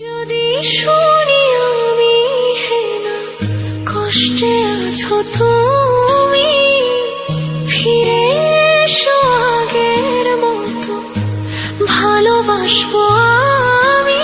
যদি শুনি আমি হেনা কষ্টে আছো তুমি, ফিরে এসো আগের মতো ভালোবাসবো আমি।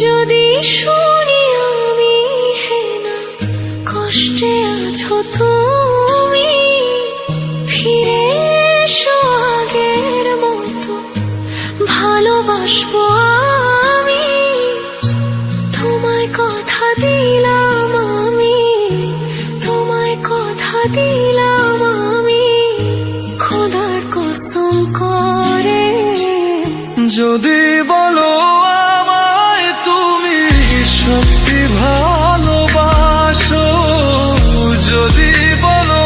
যদি শুনি আমি হেনা কষ্টে আছো তুমি, ফিরে এসো আগের মতো ভালোবাসবো আমি। তোমায় কথা দিলাম আমি, তোমায় কথা দিলাম আমি, খোদার কসম করে। যদি বলো আমায় তুমি সত্যি ভালোবাসো, যদি বলো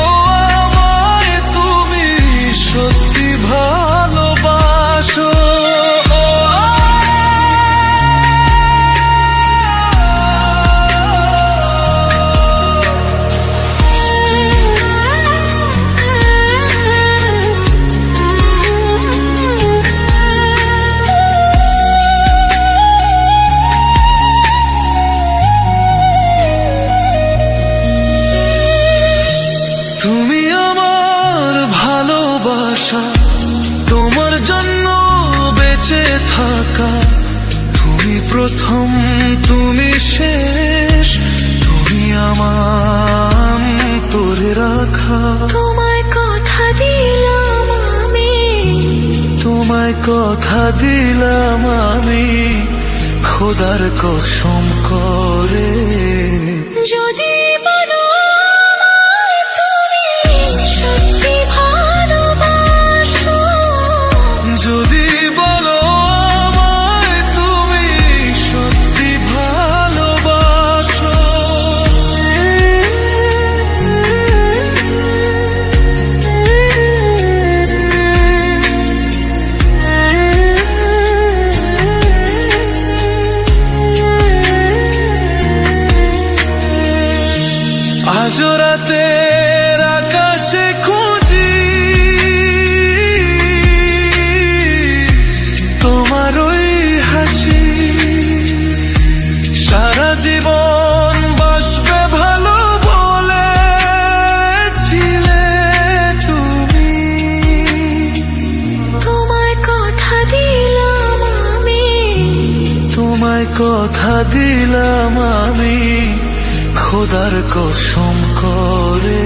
আমায় তুমি সত্যি ভালোবাসো, তুমি আমার ভালোবাসা, তোমার জন্য বেঁচে থাকা, তুমি প্রথম তুমি শেষ, তুমি আমার তোরে রাখা। তোমায় কথা দিলাম আমি, তোমায় কথা দিলাম আমি, খোদার কসম করে। যদি বলো আমায় তুমি সত্যি ভালোবাসো, যদি বলো আমায় তুমি সত্যি ভালোবাসো, আজ রাতের আকাশে খুঁজি তোমার ওই হাসি, সারা জীবন বাসবে ভালো বলেছিলে তুমি। তোমায় কথা দিলাম আমি, তোমায় কথা দিলাম আমি, খোদার কসম করে।